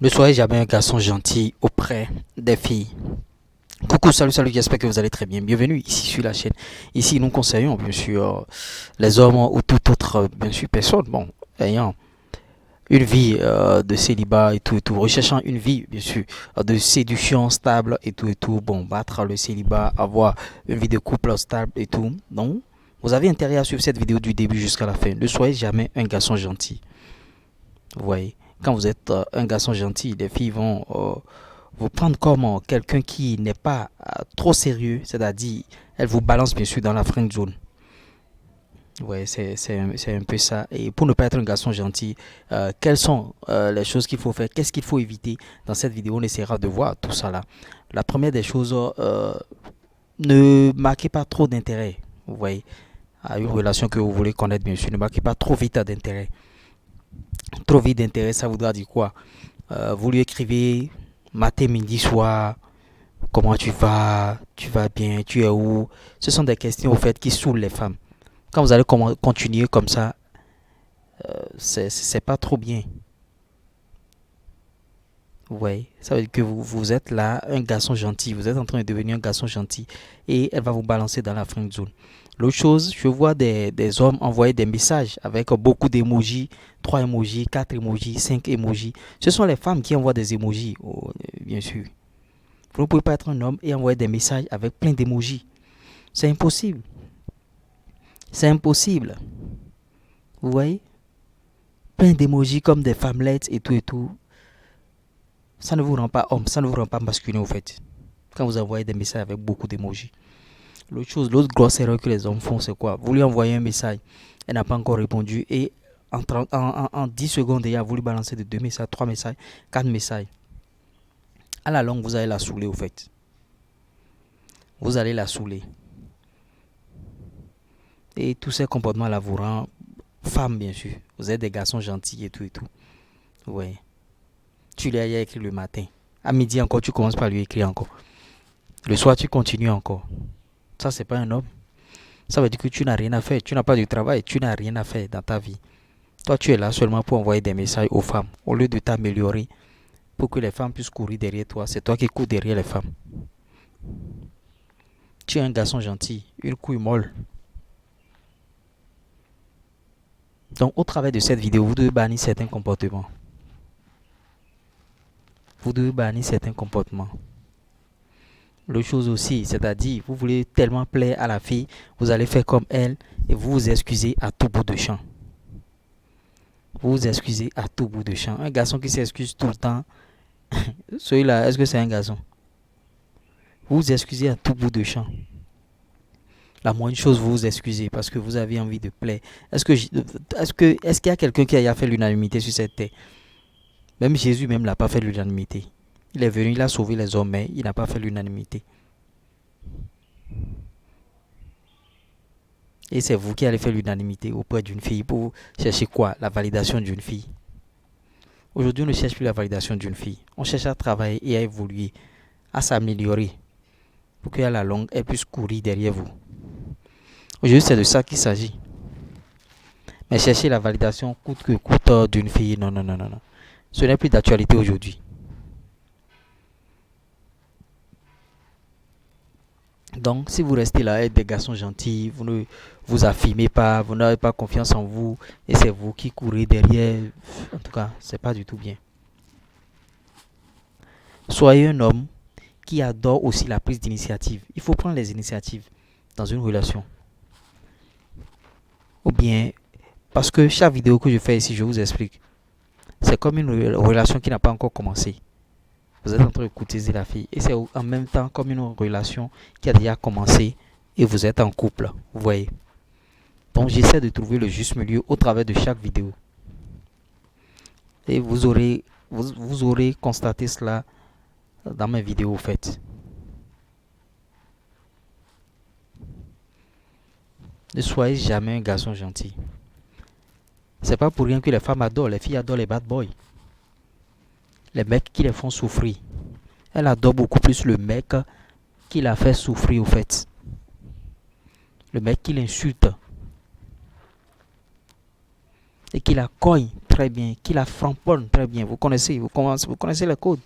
Ne soyez jamais un garçon gentil auprès des filles. Coucou, salut, j'espère que vous allez très bien. Bienvenue ici sur la chaîne. Ici, nous conseillons bien sûr les hommes ou toute autre bien sûr personne, bon, ayant une vie de célibat et tout, recherchant une vie bien sûr de séduction stable et tout, bon, battre le célibat, avoir une vie de couple stable et tout. Donc, vous avez intérêt à suivre cette vidéo du début jusqu'à la fin. Ne soyez jamais un garçon gentil. Vous voyez, quand vous êtes un garçon gentil, les filles vont vous prendre comme quelqu'un qui n'est pas trop sérieux, c'est-à-dire, elles vous balancent bien sûr dans la friend zone. Ouais, c'est un peu ça. Et pour ne pas être un garçon gentil, quelles sont les choses qu'il faut faire? Qu'est-ce qu'il faut éviter? Dans cette vidéo, on essaiera de voir tout ça là. La première des choses, ne marquez pas trop d'intérêt. Vous voyez, à une relation que vous voulez connaître, bien sûr, ne marquez pas trop vite d'intérêt. Trop vite d'intérêt, ça voudra dire quoi? Vous lui écrivez matin, midi, soir, comment tu vas bien, tu es où? Ce sont des questions au fait qui saoulent les femmes. Quand vous allez continuer comme ça, c'est pas trop bien. Ouais, ça veut dire que vous êtes là, un garçon gentil, vous êtes en train de devenir un garçon gentil et elle va vous balancer dans la friend zone. L'autre chose, je vois des hommes envoyer des messages avec beaucoup d'émojis, 3 emojis, 4 emojis, 5 emojis. Ce sont les femmes qui envoient des emojis, oh, bien sûr. Vous ne pouvez pas être un homme et envoyer des messages avec plein d'émojis. C'est impossible. C'est impossible. Vous voyez? Plein d'émojis comme des femmelettes et tout et tout. Ça ne vous rend pas homme, ça ne vous rend pas masculin au fait. Quand vous envoyez des messages avec beaucoup d'émojis. L'autre chose, l'autre grosse erreur que les hommes font, c'est quoi? Vous lui envoyez un message, elle n'a pas encore répondu et en 10 secondes, déjà, vous lui balancez de 2 messages, 3 messages, 4 messages. À la longue, vous allez la saouler au fait. Vous allez la saouler. Et tous ces comportements-là vous rendent femme, bien sûr. Vous êtes des garçons gentils et tout et tout. Ouais. Tu lui as écrit le matin. À midi encore, tu commences par lui écrire encore. Le soir, tu continues encore. Ça, c'est pas un homme. Ça veut dire que tu n'as rien à faire. Tu n'as pas de travail. Tu n'as rien à faire dans ta vie. Toi, tu es là seulement pour envoyer des messages aux femmes. Au lieu de t'améliorer pour que les femmes puissent courir derrière toi, c'est toi qui cours derrière les femmes. Tu es un garçon gentil, une couille molle. Donc, au travers de cette vidéo, vous devez bannir certains comportements. Vous devez bannir certains comportements. L'autre chose aussi, c'est-à-dire, vous voulez tellement plaire à la fille, vous allez faire comme elle et vous vous excusez à tout bout de champ. Vous vous excusez à tout bout de champ. Un garçon qui s'excuse tout le temps, celui-là, est-ce que c'est un garçon? Vous vous excusez à tout bout de champ. La moindre chose, vous vous excusez parce que vous avez envie de plaire. Est-ce qu'il y a quelqu'un qui a fait l'unanimité sur cette terre? Même Jésus même n'a pas fait l'unanimité. Il est venu, il a sauvé les hommes, mais il n'a pas fait l'unanimité. Et c'est vous qui allez faire l'unanimité auprès d'une fille pour chercher quoi? La validation d'une fille. Aujourd'hui, on ne cherche plus la validation d'une fille. On cherche à travailler et à évoluer, à s'améliorer pour qu'à la longue, elle puisse courir derrière vous. Aujourd'hui, c'est de ça qu'il s'agit. Mais chercher la validation coûte que coûte d'une fille, non, non, non, non, non. Ce n'est plus d'actualité aujourd'hui. Donc, si vous restez là, être des garçons gentils, vous ne vous affirmez pas, vous n'avez pas confiance en vous, et c'est vous qui courez derrière, en tout cas, c'est pas du tout bien. Soyez un homme qui adore aussi la prise d'initiative. Il faut prendre les initiatives dans une relation. Ou bien, parce que chaque vidéo que je fais ici, je vous explique. C'est comme une relation qui n'a pas encore commencé. Vous êtes en train de courtiser la fille. Et c'est en même temps comme une relation qui a déjà commencé et vous êtes en couple. Vous voyez. Donc j'essaie de trouver le juste milieu au travers de chaque vidéo. Et vous aurez constaté cela dans mes vidéos faites. Ne soyez jamais un garçon gentil. C'est pas pour rien que les femmes adorent, les filles adorent les bad boys. Les mecs qui les font souffrir. Elle adore beaucoup plus le mec qui la fait souffrir au fait. Le mec qui l'insulte et qui la cogne très bien, qui la framponne très bien. Vous connaissez le code.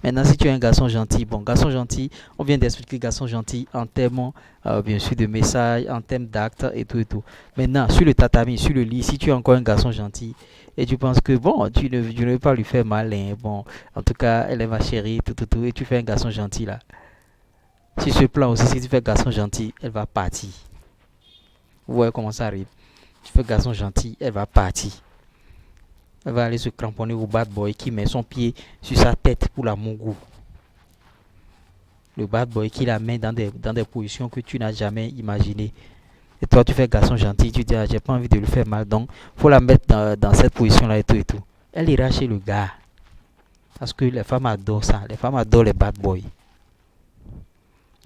Maintenant, si tu es un garçon gentil, bon, garçon gentil, on vient d'expliquer garçon gentil en termes, bien sûr, de messages, en termes d'actes et tout et tout. Maintenant, sur le tatami, sur le lit, si tu es encore un garçon gentil et tu penses que, bon, tu ne veux pas lui faire mal, hein, bon, en tout cas, elle est ma chérie, tout, tout, tout, et tu fais un garçon gentil là. Sur ce plan aussi, si tu fais un garçon gentil, elle va partir. Vous voyez comment ça arrive. Tu fais un garçon gentil, elle va partir. Elle va aller se cramponner au bad boy qui met son pied sur sa tête pour la mongou. Le bad boy qui la met dans des positions que tu n'as jamais imaginées. Et toi, tu fais garçon gentil, tu dis, ah, j'ai pas envie de lui faire mal, donc faut la mettre dans cette position-là et tout et tout. Elle ira chez le gars. Parce que les femmes adorent ça. Les femmes adorent les bad boys.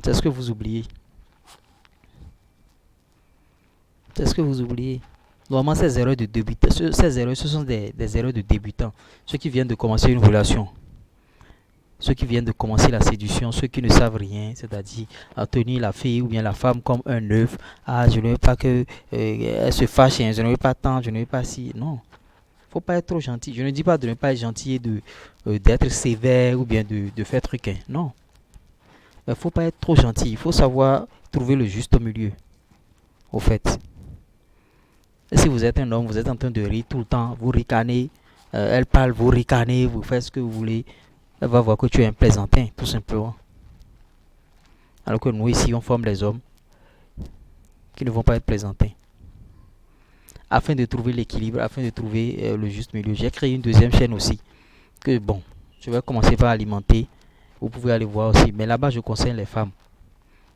C'est ce que vous oubliez. C'est ce que vous oubliez. Normalement, ces erreurs de débutants, ces erreurs, ce sont des erreurs de débutants. Ceux qui viennent de commencer une relation. Ceux qui viennent de commencer la séduction, ceux qui ne savent rien, c'est-à-dire à tenir la fille ou bien la femme comme un œuf. Ah, je ne veux pas que elle se fâche, hein, je ne veux pas tant, je ne veux pas si. Non, faut pas être trop gentil. Je ne dis pas de ne pas être gentil et d'être sévère ou bien de faire truc. Hein. Non, il faut pas être trop gentil. Il faut savoir trouver le juste milieu. Au fait. Et si vous êtes un homme, vous êtes en train de rire tout le temps, vous ricanez, elle parle, vous ricanez, vous faites ce que vous voulez. Elle va voir que tu es un plaisantin, tout simplement. Alors que nous, ici, on forme les hommes qui ne vont pas être plaisantins. Afin de trouver l'équilibre, afin de trouver le juste milieu, j'ai créé une deuxième chaîne aussi. Que bon, je vais commencer par alimenter. Vous pouvez aller voir aussi. Mais là-bas, je conseille les femmes.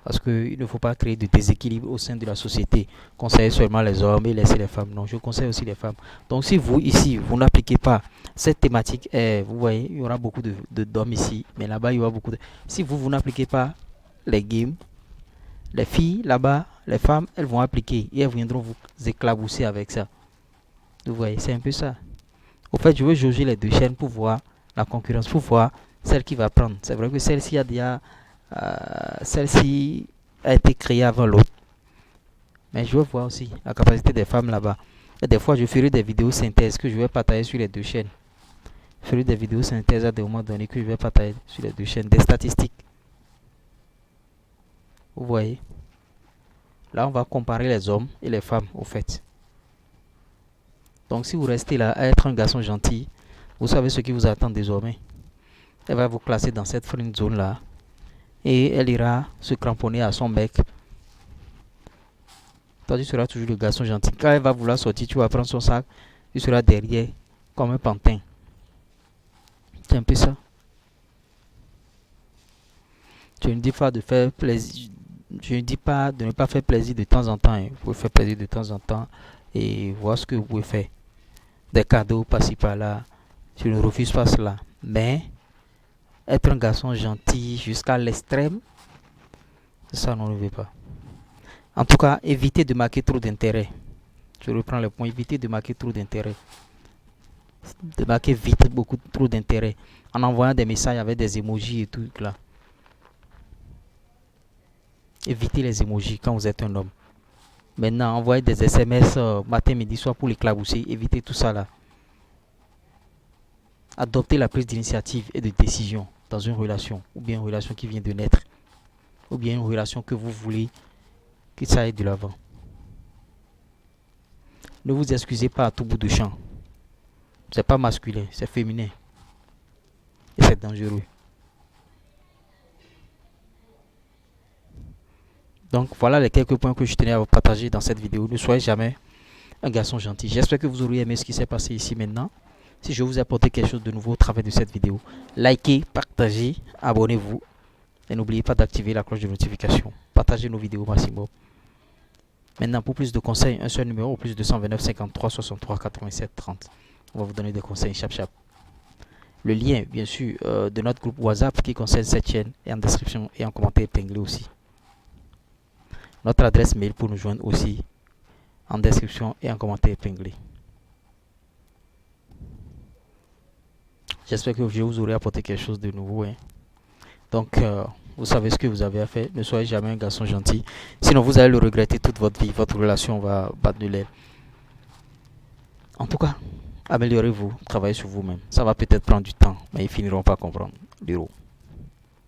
Parce qu'il ne faut pas créer de déséquilibre au sein de la société. Conseiller seulement les hommes et laisser les femmes. Non, je conseille aussi les femmes. Donc si vous, ici, vous n'appliquez pas cette thématique, vous voyez, il y aura beaucoup d'hommes ici. Mais là-bas, il y aura beaucoup de... Si vous n'appliquez pas les games, les filles, là-bas, les femmes, elles vont appliquer. Et elles viendront vous éclabousser avec ça. Vous voyez, c'est un peu ça. Au fait, je veux jauger les deux chaînes pour voir la concurrence, pour voir celle qui va prendre. C'est vrai que celle-ci a déjà... celle-ci a été créée avant l'autre. Mais je veux voir aussi la capacité des femmes là-bas. Et des fois, je ferai des vidéos synthèses que je vais partager sur les deux chaînes. Je ferai des vidéos synthèses à des moments donnés que je vais partager sur les deux chaînes. Des statistiques. Vous voyez. Là, on va comparer les hommes et les femmes, au fait. Donc, si vous restez là à être un garçon gentil, vous savez ce qui vous attend désormais. Elle va vous classer dans cette friend zone là. Et elle ira se cramponner à son bec. Toi, tu seras toujours le garçon gentil. Quand elle va vouloir sortir, tu vas prendre son sac. Tu seras derrière, comme un pantin. C'est un peu ça. Je ne dis pas de faire plaisir. Je ne dis pas de ne pas faire plaisir de temps en temps. Hein. Vous pouvez faire plaisir de temps en temps et voir ce que vous pouvez faire. Des cadeaux par-ci par-là. Je ne refuse pas cela. Mais être un garçon gentil jusqu'à l'extrême, ça, on ne veut pas. En tout cas, évitez de marquer trop d'intérêt. Je reprends le point. Évitez de marquer trop d'intérêt. De marquer vite beaucoup trop d'intérêt. En envoyant des messages avec des emojis et tout là. Évitez les emojis quand vous êtes un homme. Maintenant, envoyez des SMS matin, midi, soir pour l'éclabousser. Évitez tout ça là. Adoptez la prise d'initiative et de décision dans une relation. Ou bien une relation qui vient de naître. Ou bien une relation que vous voulez que ça aille de l'avant. Ne vous excusez pas à tout bout de champ. C'est pas masculin, c'est féminin. Et c'est dangereux. Donc voilà les quelques points que je tenais à vous partager dans cette vidéo. Ne soyez jamais un garçon gentil. J'espère que vous aurez aimé ce qui s'est passé ici maintenant. Si je vous ai apporté quelque chose de nouveau au travers de cette vidéo, likez, partagez, abonnez-vous. Et n'oubliez pas d'activer la cloche de notification. Partagez nos vidéos au maximum. Maintenant, pour plus de conseils, un seul numéro, plus 229 53 63 87 30. On va vous donner des conseils chap. Le lien, bien sûr, de notre groupe WhatsApp qui concerne cette chaîne est en description et en commentaire épinglé aussi. Notre adresse mail pour nous joindre aussi en description et en commentaire épinglé. J'espère que je vous aurai apporté quelque chose de nouveau. Hein. Donc, vous savez ce que vous avez à faire. Ne soyez jamais un garçon gentil. Sinon, vous allez le regretter toute votre vie. Votre relation va battre de l'aile. En tout cas, Améliorez-vous, travaillez sur vous-même. Ça va peut-être prendre du temps, mais ils finiront par comprendre l'euro.